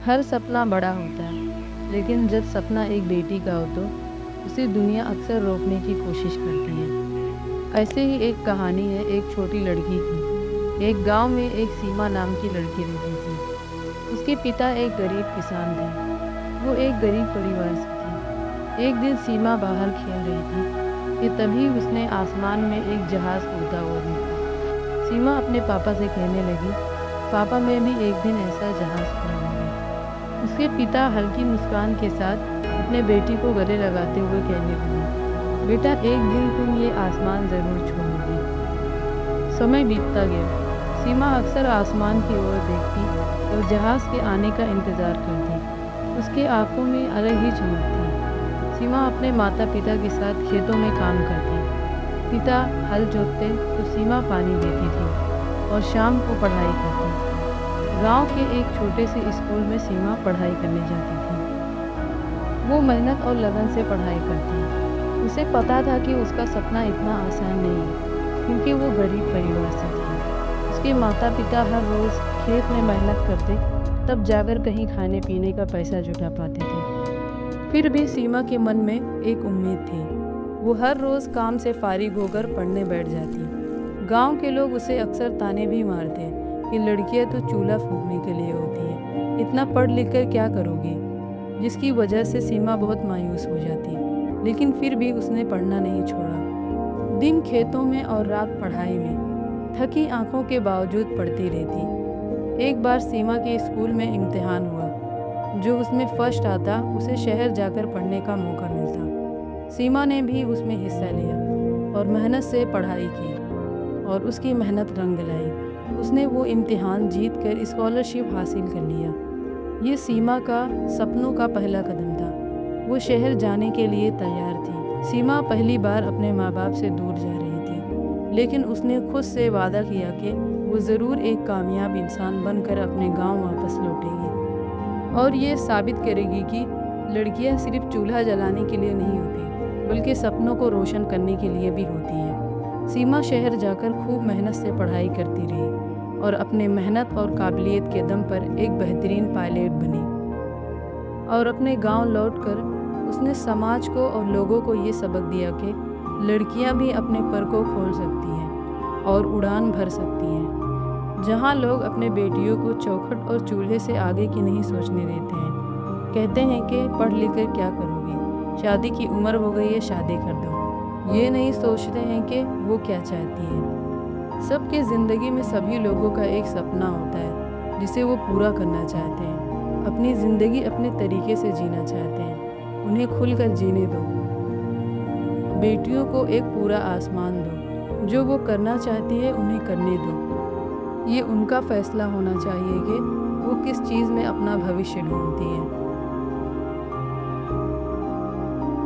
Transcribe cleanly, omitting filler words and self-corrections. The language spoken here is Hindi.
हर सपना बड़ा होता है, लेकिन जब सपना एक बेटी का हो तो उसे दुनिया अक्सर रोकने की कोशिश करती है। ऐसे ही एक कहानी है एक छोटी लड़की की। एक गांव में एक सीमा नाम की लड़की रहती थी। उसके पिता एक गरीब किसान थे। वो एक गरीब परिवार से थी। एक दिन सीमा बाहर खेल रही थी कि तभी उसने आसमान में एक जहाज उड़ता हुआ देखा। सीमा अपने पापा से कहने लगी, पापा मैं भी एक दिन ऐसा जहाज उड़ाऊंगी। उसके पिता हल्की मुस्कान के साथ अपने बेटी को गले लगाते हुए कहने लगे, बेटा एक दिन तुम ये आसमान ज़रूर छूओगी। समय बीतता गया। सीमा अक्सर आसमान की ओर देखती और जहाज़ के आने का इंतज़ार करती। उसके आंखों में अलग ही चमक थी। सीमा अपने माता पिता के साथ खेतों में काम करती। पिता हल जोतते तो सीमा पानी देती थी और शाम को पढ़ाई करती। गांव के एक छोटे से स्कूल में सीमा पढ़ाई करने जाती थी। वो मेहनत और लगन से पढ़ाई करती। उसे पता था कि उसका सपना इतना आसान नहीं है, क्योंकि वो गरीब परिवार से थी। उसके माता पिता हर रोज़ खेत में मेहनत करते, तब जाकर कहीं खाने पीने का पैसा जुटा पाते थे। फिर भी सीमा के मन में एक उम्मीद थी। वो हर रोज़ काम से फारिग होकर पढ़ने बैठ जाती। गांव के लोग उसे अक्सर ताने भी मारते कि लड़कियां तो चूल्हा फूंकने के लिए होती है, इतना पढ़ लिख कर क्या करोगी, जिसकी वजह से सीमा बहुत मायूस हो जाती। लेकिन फिर भी उसने पढ़ना नहीं छोड़ा। दिन खेतों में और रात पढ़ाई में थकी आंखों के बावजूद पढ़ती रहती। एक बार सीमा के स्कूल में इम्तिहान हुआ। जो उसमें फर्स्ट आता उसे शहर जाकर पढ़ने का मौका मिलता। सीमा ने भी उसमें हिस्सा लिया और मेहनत से पढ़ाई की और उसकी मेहनत रंग लाई। उसने वो इम्तिहान जीत कर स्कॉलरशिप हासिल कर लिया। ये सीमा का सपनों का पहला कदम था। वो शहर जाने के लिए तैयार थी। सीमा पहली बार अपने माँ बाप से दूर जा रही थी, लेकिन उसने खुद से वादा किया कि वो ज़रूर एक कामयाब इंसान बनकर अपने गांव वापस लौटेगी और ये साबित करेगी कि लड़कियां सिर्फ चूल्हा जलाने के लिए नहीं होती, बल्कि सपनों को रोशन करने के लिए भी होती हैं। सीमा शहर जाकर खूब मेहनत से पढ़ाई करती रही और अपने मेहनत और काबिलियत के दम पर एक बेहतरीन पायलट बनी। और अपने गांव लौटकर उसने समाज को और लोगों को ये सबक दिया कि लड़कियां भी अपने पर को खोल सकती हैं और उड़ान भर सकती हैं। जहां लोग अपने बेटियों को चौखट और चूल्हे से आगे की नहीं सोचने देते हैं। कहते हैं कि पढ़ लिख कर क्या करोगी, शादी की उम्र हो गई है, शादी कर दो। ये नहीं सोचते हैं कि वो क्या चाहती है। सबके ज़िंदगी में सभी लोगों का एक सपना होता है जिसे वो पूरा करना चाहते हैं। अपनी ज़िंदगी अपने तरीके से जीना चाहते हैं। उन्हें खुलकर जीने दो। बेटियों को एक पूरा आसमान दो। जो वो करना चाहती है उन्हें करने दो। ये उनका फैसला होना चाहिए कि वो किस चीज़ में अपना भविष्य ढूंढती है।